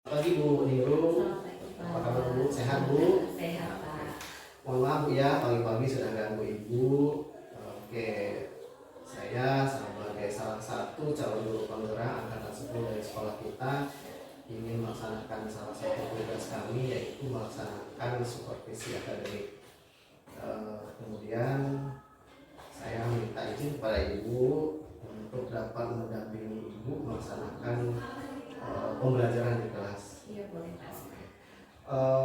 Pagi Bu Niro, apa kabar Bu? Sehat Bu? Sehat Pak. Mohon maaf Bu ya, pagi-pagi sudah ganggu Ibu. Oke, saya sebagai salah satu calon guru penggerak angkatan 10 dari sekolah kita ingin melaksanakan salah satu tugas kami, yaitu melaksanakan supervisi akademik. Kemudian saya minta izin kepada Ibu untuk dapat mendampingi Ibu melaksanakan pembelajaran di kelas. Iya boleh Pak.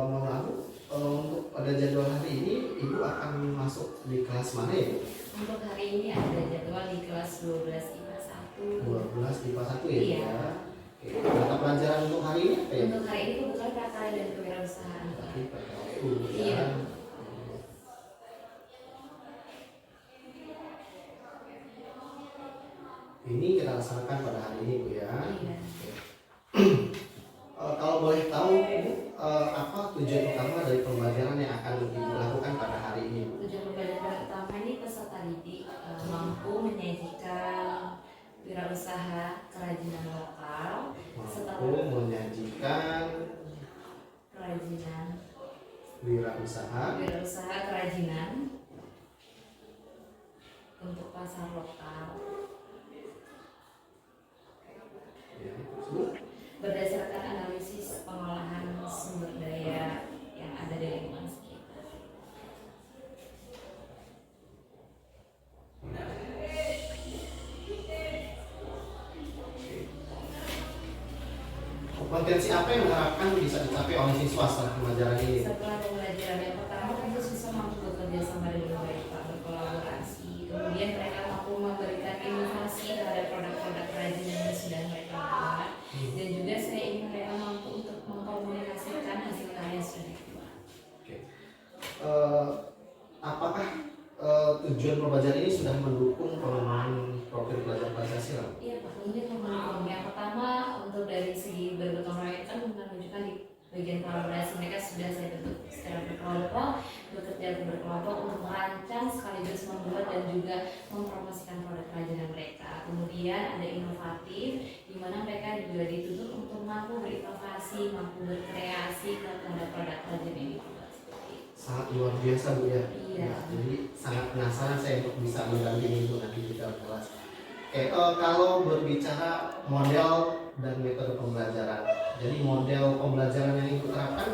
Mohon maaf Bu, untuk pada jadwal hari ini Ibu akan masuk di kelas mana ya Bu? Untuk hari ini ada jadwal di kelas 12 IPA 1. 12 IPA 1 ya? Iya. Oke, mata pelajaran untuk hari ini apa ya? Untuk hari ini kebetulan KKN dan kewirausahaan Pak. Berarti PKWU ya. Iya. Ini kita laksanakan pada hari ini Bu ya. Iya. Kalau boleh tahu Bu, apa tujuan utama dari pembelajaran yang akan Ibu lakukan pada hari ini Bu? Tujuan pembelajaran utama ini peserta didik mampu menyajikan wirausaha kerajinan lokal Mampu menyajikan kerajinan wirausaha kerajinan untuk pasar lokal ya, terus Bu? berdasarkan analisis pengolahan sumber daya yang ada di lingkungan sekitar. Kompetensi apa yang diharapkan bisa dicapai oleh siswa setelah pembelajaran ini? Setelah pembelajaran yang pertama, tentu siswa mampu bekerja sama dengan baik, Pak, berkolaborasi. Kemudian mereka mampu memberikan inovasi terhadap produk-produk kerajinan yang sudah mereka buat. Dan juga saya ingin mereka mampu untuk mengkomunikasikan hasil karya yang sudah dibuat. Oke. Apakah tujuan pembelajaran ini sudah mendukung pengembangan profil pelajar Pancasila? Iya Pak, kemudian mendukung. Yang pertama untuk dari segi bergotong royong kan menunjukkan di bagian kolaborasi mereka sudah saya bentuk secara berkelompok, bekerja berkelompok untuk merancang sekaligus membuat dan juga mempromosikan produk kerajinan mereka. Kemudian ada inovatif, di mana mereka juga dituntut untuk mampu berinovasi, mampu berkreasi terhadap produk kerajinan ini. Sangat luar biasa Bu ya. Iya. Nah, jadi sangat penasaran saya untuk bisa mendampingi Ibu nanti di dalam kelas. Oke, kalau berbicara model dan metode pembelajaran, jadi model pembelajaran yang Ibu terapkan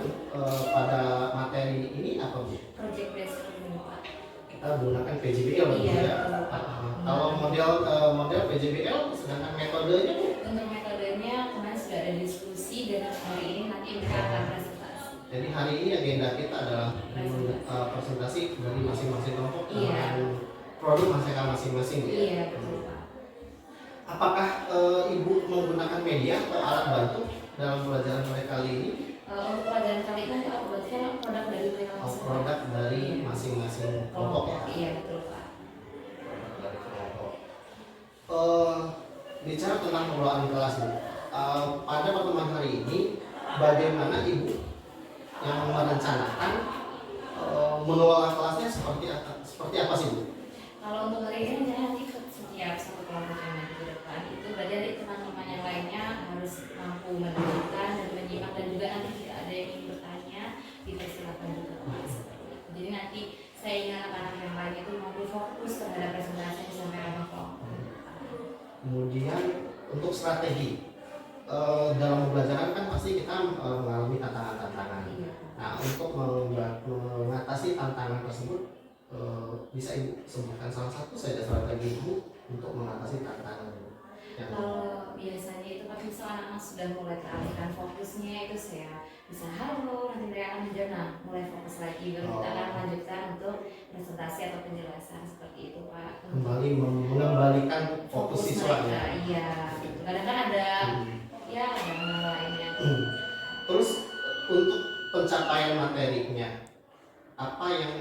pada materi ini apa Bu? Project based learning Pak. Kita gunakan PJBL Bu Iya, ya. Kalau model PJBL, sedangkan metodenya Bu? untuk metodenya kemarin sudah ada diskusi dan hari ini nanti kita akan presentasi. Jadi hari ini agenda kita adalah presentasi dari masing-masing kelompok Iya. dengan produk mereka masing-masing Bu ya. Iya betul Pak. Apakah Ibu menggunakan media atau alat bantu dalam pelajaran mereka kali ini? Untuk pelajaran kali ini nanti aku baca produk dari mereka masing-masing. Produk dari masing-masing kelompok ya. Iya betul Pak. Produk dari kelompok. Bicara tentang pengelolaan kelas Bu, pada pertemuan hari ini bagaimana Ibu yang merencanakan mengelola kelasnya seperti apa sih Bu? Kalau untuk hari ini nanti setiap satu kelompok yang nanti ke depan itu berarti dari teman-teman yang lainnya harus mampu mendengarkan dan menyimak, dan juga nanti jika ada yang ingin bertanya dipersilakan juga Pak. Seperti itu. Jadi nanti saya ingin anak-anak yang lain itu mampu fokus terhadap presentasi yang disampaikan oleh kelompok. Kemudian untuk strategi dalam pembelajaran kan pasti kita mengalami tantangan-tantangan. Iya. Nah, untuk mengatasi tantangan tersebut bisa Ibu sebutkan salah satu saja strategi Ibu untuk mengatasi tantangan itu. Kalau biasanya itu pas misal anak-anak sudah mulai teralihkan fokusnya, itu saya bisa halo, nanti mereka akan menjawab, nah mulai fokus lagi, baru kita akan lanjutkan untuk presentasi atau penjelasan seperti itu Pak. Kembali mengembalikan fokus siswa mereka, ya. iya. Kadang kan ada ya ada hal lainnya. Terus untuk pencapaian materinya, apa yang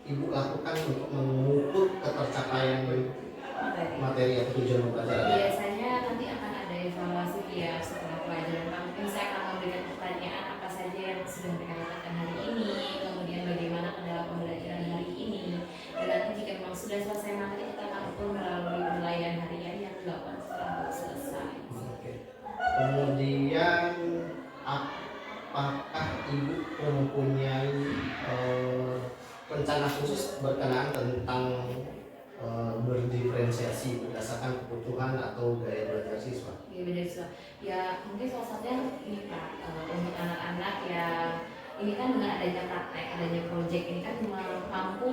Ibu lakukan untuk mengukur ketercapaian materi atau tujuan pembelajaran? Biasanya nanti akan ada evaluasi ya setelah pelajaran. Mungkin saya akan memberikan pertanyaan apa saja yang sudah mereka dapatkan hari ini, kemudian bagaimana kendala pembelajaran hari ini, dan nanti jika memang sudah selesai materi kita akan ukur melalui penilaian harian yang dilakukan setelah selesai. Kemudian apakah ibu mempunyai rencana khusus berkenaan tentang berdiferensiasi berdasarkan kebutuhan atau gaya belajar siswa? Gaya belajar siswa, ya mungkin salah satunya ini Pak, untuk anak-anak yang ini kan dengan adanya praktek, adanya proyek ini kan mampu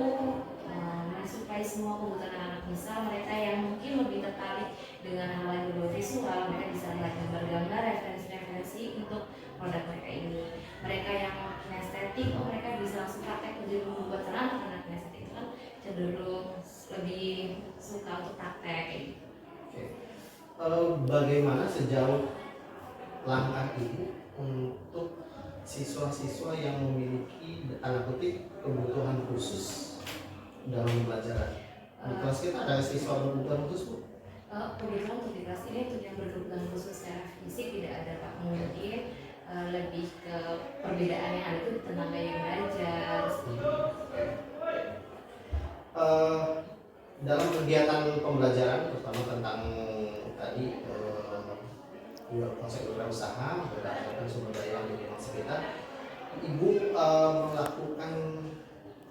mensuplai semua kebutuhan anak-anak. Misal mereka yang mungkin lebih tertarik dengan hal yang berbau visual, mereka bisa lihat gambar-gambar, referensi-referensi untuk produk mereka ini. Mereka yang kinestetik, mereka bisa langsung praktek menjadi membuat terang. Karena kinestetik itu kan cenderung lebih suka untuk praktek. Oke. Bagaimana sejauh langkah ibu untuk siswa-siswa yang memiliki tanda kutip kebutuhan khusus dalam pembelajaran? Di kelas kita ada siswa berkebutuhan khusus, Bu? Kebetulan untuk di kelas ini untuk yang berkebutuhan khusus secara fisik tidak ada Pak, mungkin lebih ke perbedaan yang ada itu tentang gaya belajar. Dalam kegiatan pembelajaran terutama tentang tadi konsep wirausaha berdasarkan sumber daya yang dimiliki sekitar, ibu melakukan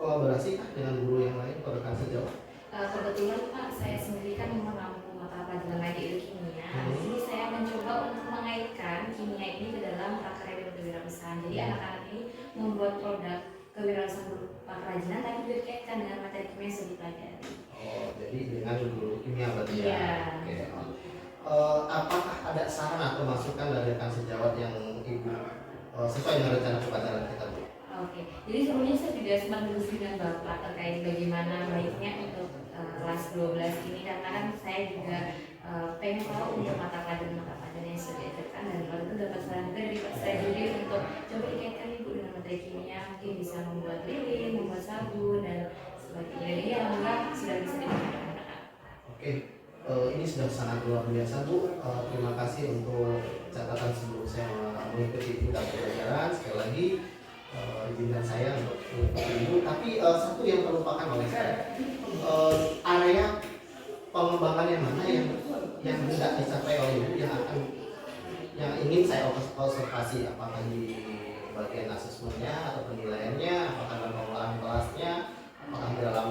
kolaborasi dengan guru yang lain atau rekan sejawat? Kebetulan Pak, saya sendiri kan mengampu mata pelajaran lain di ilmu kimia. Di sini saya mencoba untuk mengaitkan kimia ini ke dalam prakarya kewirausahaan. Jadi anak-anak ini membuat produk kewirausahaan berupa kerajinan tapi juga dikaitkan dengan materi kimia yang sudah dipelajari. Oh, jadi dengan guru kimia berarti ya? Iya. Oke. Apakah ada saran atau masukan dari rekan sejawat yang ibu sesuai dengan rencana pembelajaran kita, Bu? Oke, jadi sebelumnya saya juga sempat berdiskusi dengan Bapak terkait bagaimana baiknya untuk kelas 12 ini, karena kan saya juga pengen tahu untuk mata pelajaran yang sudah diajarkan, dan kalau itu dapat saran juga dari Pak saya jadi untuk coba dikaitkan Ibu dengan materi kimia, mungkin bisa membuat lilin, membuat sabun dan sebagainya. Jadi alhamdulillah sudah bisa digunakan. Oke, ini sudah sangat luar biasa, Bu. Terima kasih untuk catatan sebelum saya mengikuti tingkat pembelajaran. Sekali lagi izinkan saya untuk ibu, tapi satu yang terlupakan oleh saya, area pengembangan yang mana yang tidak dicapai oleh ibu, yang ingin saya observasi, apakah di bagian asesmennya atau penilaiannya, apakah dalam pengelolaan kelasnya, apakah dalam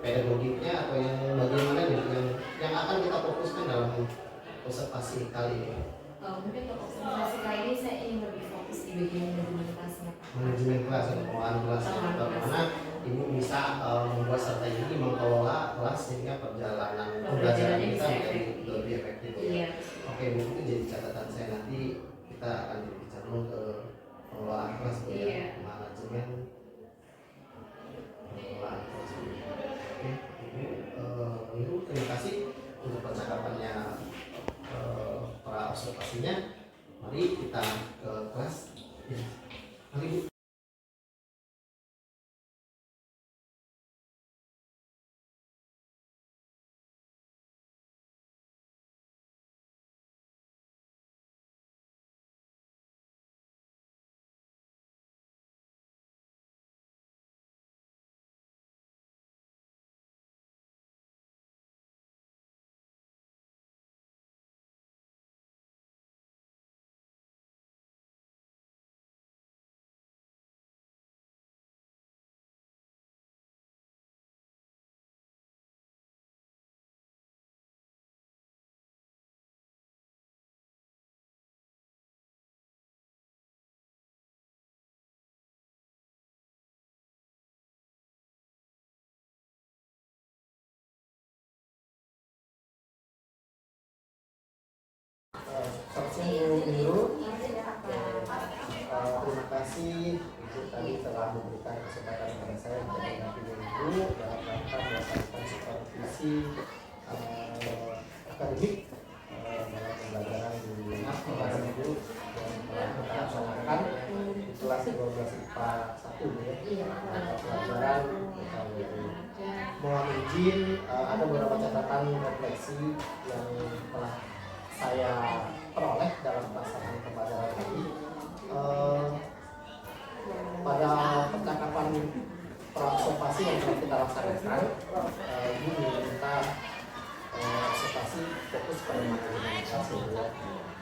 pedagogiknya, atau yang bagaimana yang akan kita fokuskan dalam observasi kali ini? Mungkin untuk observasi kali ini saya ingin lebih fokus di bagian manajemen kelasnya. Manajemen kelas atau pengelolaan kelas, bagaimana ibu bisa membuat strategi mengelola kelas sehingga perjalanan pembelajaran kita menjadi lebih efektif. Iya. Oke, Bu, itu jadi catatan saya, nanti kita akan berbicara ke pengelolaan kelas, Bu, ya. Manajemen pengelolaan kelas. Oke, Ibu, terima kasih untuk percakapannya, para observasinya. Mari kita ke kelas. Ya. Mari, Bu. Terima kasih Ibu tadi telah memberikan kesempatan kepada saya untuk mendampingi Ibu dalam rangka melakukan supervisi akademik dalam pembelajaran di kelas Ibu yang telah kita laksanakan di kelas 12 IPA 1 ya, mata pelajaran IPA. Mohon izin, ada beberapa catatan refleksi yang telah saya peroleh dalam pelaksanaan pembelajaran ini. Pada percakapan observasi yang telah kita laksanakan, Ibu meminta observasi fokus pada manajemen kelas ya.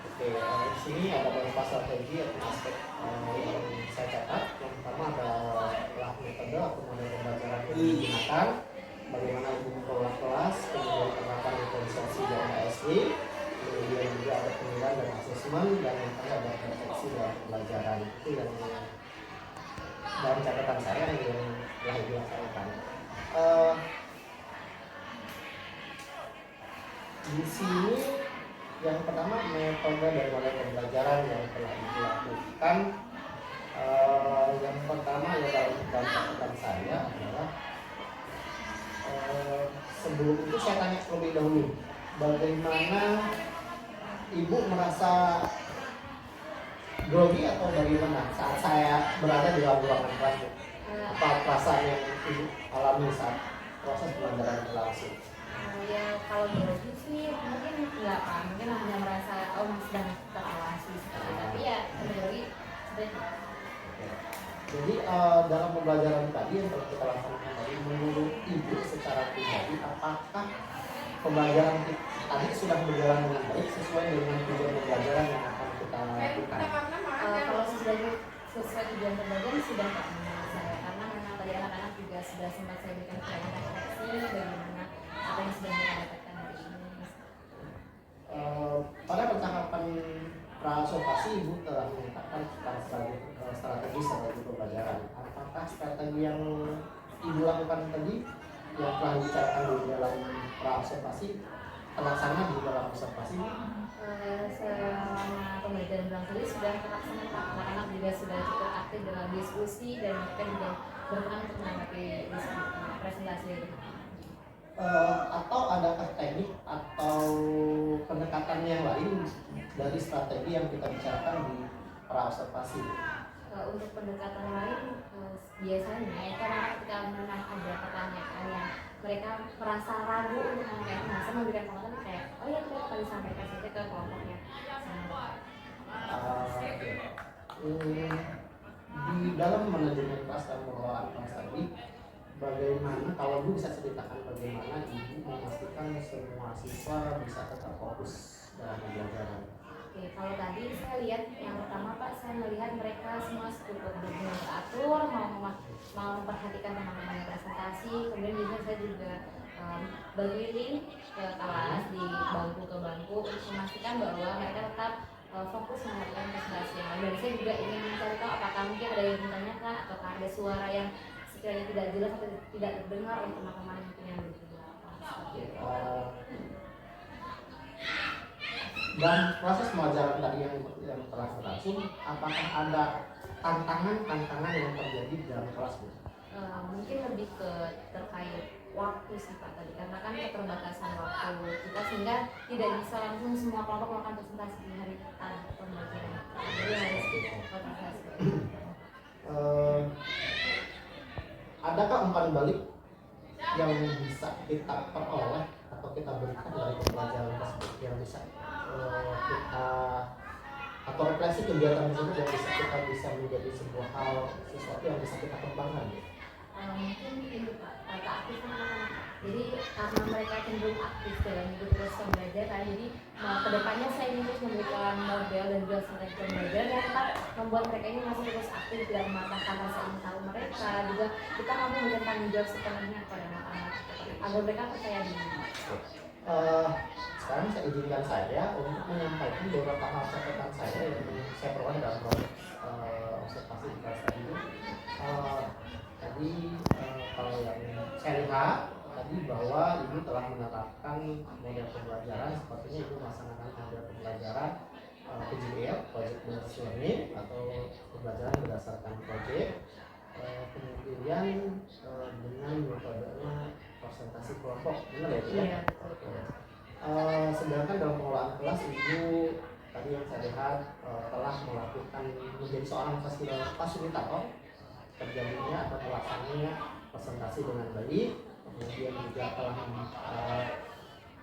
Oke, Oke, di sini ada beberapa strategi atau aspek yang saya catat. Yang pertama adalah metode atau model pembelajaran yang digunakan, bagaimana ibu mengelola kelas, kemudian penerapan diferensiasi dan ASD, kemudian juga ada penilaian dan asesmen, dan yang terakhir ada refleksi dalam pembelajaran. Itu yang dalam catatan saya yang telah ibu laksanakan. Di sini yang pertama metode dan model pembelajaran yang telah dilakukan. Yang pertama ya dalam catatan saya adalah sebelum itu saya tanya terlebih dahulu, bagaimana ibu merasa grogi atau bagaimana saat saya berada di dalam ruangan kelas? Apa perasaan yang ibu alami saat proses pembelajaran berlangsung? Ya kalau grogi sih mungkin enggak kan, mungkin hanya merasa sedang terawasi seperti itu. Tapi ya grogi seperti itu. Jadi dalam pembelajaran tadi yang telah kita laksanakan tadi, menurut ibu secara pribadi, apakah pembelajaran tadi sudah berjalan dengan baik sesuai dengan tujuan pembelajaran yang akan kita lakukan? Kalau sesuai tujuan pembelajaran sudah Pak menurut saya, karena memang tadi anak-anak juga sudah sempat saya berikan refleksi bagaimana apa yang sudah mereka dapatkan hari ini. Pada percakapan prasobasi ibu telah menyatakan strategi pembelajaran. Apakah strategi yang ibu lakukan tadi yang telah dibicarakan di dalam prasobasi terlaksana di dalam observasi? Selama pembelajaran berlangsung ini sudah terlaksana Pak. Anak-anak juga sudah cukup aktif dalam diskusi dan mereka juga berperan untuk menanggapi presentasi ini. Atau adakah teknik atau pendekatan yang lain dari strategi yang kita bicarakan di praobservasi? Untuk pendekatan lain biasanya karena ketika memang ada pertanyaan yang mereka merasa ragu untuk menyampaikan, saya memberikan pengertian kayak oh ya kita tadi sampaikan saja ke kelompoknya. Di dalam manajemen kelas dan pengelolaan kelas tadi, bagaimana kalau ibu bisa ceritakan bagaimana ibu memastikan semua siswa bisa tetap fokus dalam pembelajaran? Oke, kalau tadi saya lihat yang pertama Pak, saya melihat mereka semua cukup benar teratur, mau memperhatikan teman-teman yang presentasi. Kemudian juga saya juga berkeliling ke kelas di bangku ke bangku untuk memastikan bahwa mereka tetap fokus mengerjakan presentasi. Dan saya juga ingin mencari tahu apakah mungkin ada yang ditanyakan atau ada suara yang sekiranya tidak jelas atau tidak terdengar oleh teman-teman yang di belakang. Dan proses pembelajaran tadi yang telah berlangsung, apakah ada tantangan yang terjadi dalam kelas, Bu? Mungkin lebih ke terkait waktu sih Pak tadi, karena kan keterbatasan waktu kita sehingga tidak bisa langsung semua kelompok melakukan presentasi di hari pembelajaran. Jadi harus konsentrasi. Adakah umpan balik yang bisa kita peroleh atau kita berikan dari pembelajaran tersebut yang bisa kita atau refleksi kegiatan tersebut yang bisa menjadi sebuah hal sesuatu yang bisa kita kembangkan? Mungkin ini Pak, keaktifan anak-anak. Jadi karena mereka cenderung aktif dalam hidup terus pembelajaran, jadi kedepannya saya ingin terus memberikan model dan juga strategi pembelajaran yang tetap membuat mereka ini masih terus aktif dalam mematahkan rasa ingin tahu mereka. Juga kita mampu memberikan tanggung jawab sepenuhnya kepada anak-anak agar mereka percaya diri. Sekarang saya izinkan saya untuk menyampaikan beberapa hal catatan saya yang saya peroleh dalam proses observasi di kelas tadi. Tadi kalau yang saya lihat tadi bahwa ibu telah menerapkan model pembelajaran, sepertinya ibu melaksanakan model pembelajaran PJL, Project Based Learning, atau pembelajaran berdasarkan proyek. Kemudian dengan metodenya presentasi kelompok, benar ya? Iya. Sedangkan dalam pengelolaan kelas ibu tadi yang saya lihat telah melakukan menjadi seorang fasilitator terjadinya atau pelaksananya presentasi dengan baik, kemudian juga telah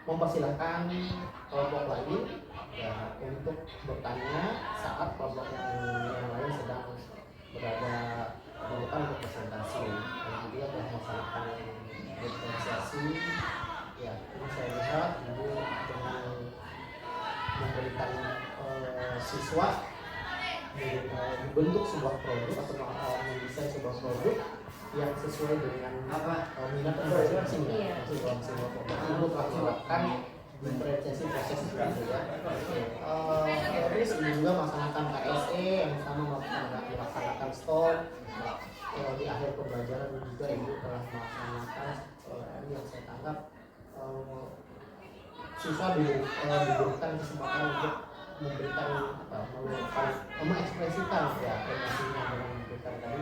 mempersilahkan kelompok lain untuk bertanya saat kelompok yang lain sedang berada di depan untuk presentasi, dan juga telah melaksanakan diferensiasi. Ya, ini saya lihat ibu dengan memberikan siswa membentuk sebuah produk atau mendesain sebuah produk yang sesuai dengan minat dan masing-masing. Sebuah produk ibu telah melakukan diferensiasi proses itu ya. Terus ibu juga melaksanakan KSE yang sama melaksanakan store. Di akhir pembelajaran juga ibu telah melaksanakan yang saya tangkap siswa diberikan kesempatan untuk memberikan mengekspresikan ya emosinya dengan memberikan tadi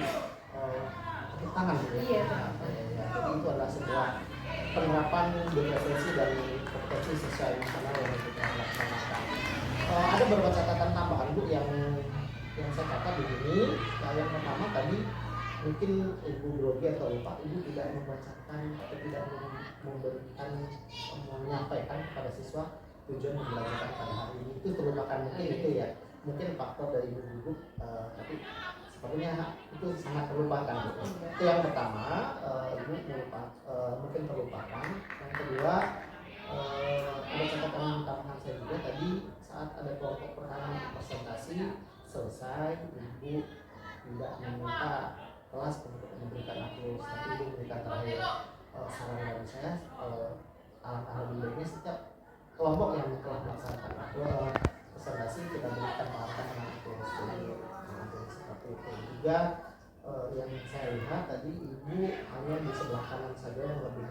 tepuk tangan gitu ya. Jadi itu adalah sebuah penerapan diferensiasi dan kompetensi sesuai nasional yang kita laksanakan. Ada beberapa catatan tambahan Bu yang saya catat di sini. Yang pertama tadi mungkin ibu grogi atau lupa, ibu tidak membacakan atau tidak memberikan menyampaikan kepada siswa tujuan pembelajaran pada hari ini. Itu terlupakan mungkin itu ya, mungkin faktor dari ibu tapi sepertinya itu sangat terlupakan gitu. Itu yang pertama, ibu mungkin terlupakan. Yang kedua, ada catatan tambahan saya juga tadi saat ada kelompok pertama presentasi selesai, ibu tidak meminta kelas untuk memberikan aplaus, tapi ibu memberikan terakhir saran dari saya alangkah lebih baiknya setiap kelompok yang telah melaksanakan presentasi kita berikan penghargaan dengan aplaus seperti itu. Juga yang saya lihat tadi ibu hanya di sebelah kanan saja yang lebih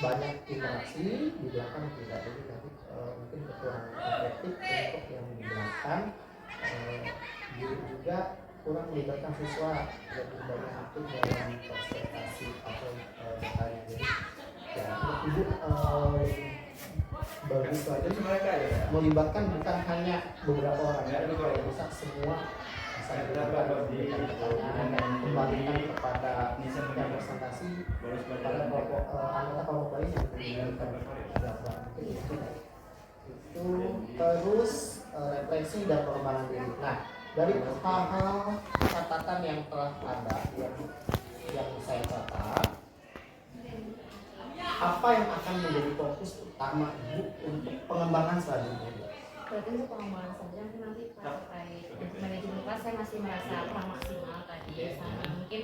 banyak interaksi, di belakang tidak, jadi nanti mungkin kurang efektif untuk yang di belakang. Juga kurang melibatkan siswa lebih banyak aktif dalam presentasi atau bertanya. Jadi ya ibu bagus aja melibatkan bukan hanya beberapa orang, tapi kalau bisa semua bisa memberikan pertanyaan dan kembalikan kepada yang presentasi kepada kelompok anggota kelompok lain yang memberikan jawaban itu. Terus refleksi dan pengembangan diri. Nah, dari hal-hal catatan yang telah ada yang saya catat, apa yang akan menjadi fokus utama ibu untuk pengembangan selanjutnya? Berarti untuk pengembangan selanjutnya nanti terkait untuk manajemen kelas saya masih merasa kurang maksimal tadi sama mungkin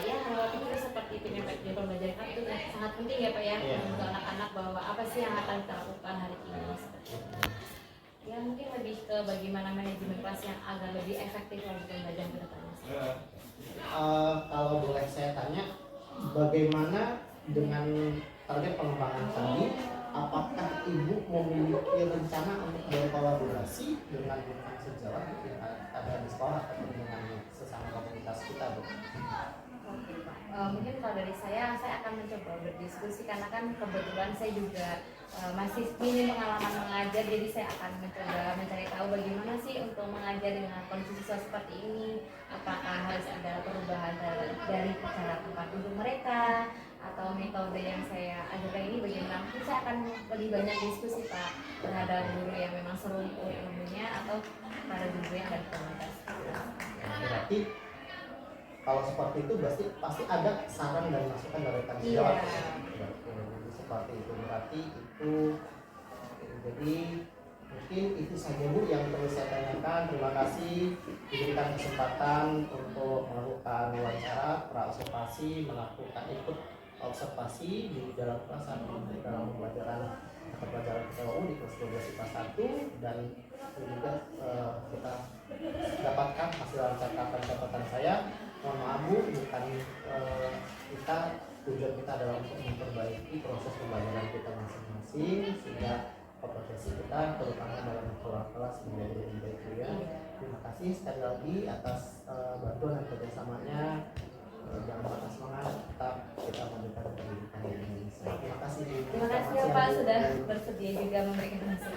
ya hal itu seperti penyampai di pembelajaran itu sangat penting ya Pak ya untuk anak-anak bahwa apa sih yang akan kita lakukan hari ini seperti itu. Ya mungkin lebih ke bagaimana manajemen kelas yang agak lebih efektif lagi pembelajaran ke depannya. Kalau boleh saya tanya, bagaimana dengan target pengembangan tadi? Apakah ibu memiliki rencana untuk berkolaborasi dengan rekan sejawat yang ada di sekolah atau dengan sesama komunitas kita, Bu? Oke Pak, mungkin kalau dari saya akan mencoba berdiskusi karena kan kebetulan saya juga masih minim pengalaman mengajar, jadi saya akan mencoba mencari tahu bagaimana sih untuk mengajar dengan kondisi siswa seperti ini, apakah harus ada perubahan dari cara tempat duduk mereka atau metode yang saya ajarkan ini bagaimana. Mungkin saya akan lebih banyak diskusi Pak terhadap guru yang memang serumpun ilmunya atau pada guru yang dari komunitas. Berarti kalau seperti itu pasti ada saran dan masukan dari rekan sejawat. Seperti itu berarti itu. Jadi mungkin itu saja Bu yang perlu saya tanyakan. Terima kasih diberikan kesempatan untuk melakukan wawancara, praobservasi, melakukan ikut observasi di dalam kelas dalam pembelajaran PKU di kelas 12 IPA 1 dan juga kita dapatkan hasil catatan saya. Mohon maaf Bu, bukan tujuan kita adalah untuk memperbaiki proses pembelajaran kita masing-masing sehingga kompetensi kita terutama dalam kelas menjadi lebih baik ya. Terima kasih sekali lagi atas bantuan dan kerjasamanya. Jangan patah semangat, tetap kita memberikan pendidikan di Indonesia. Terima kasih. Terima kasih Pak sudah bersedia juga memberikan hasil.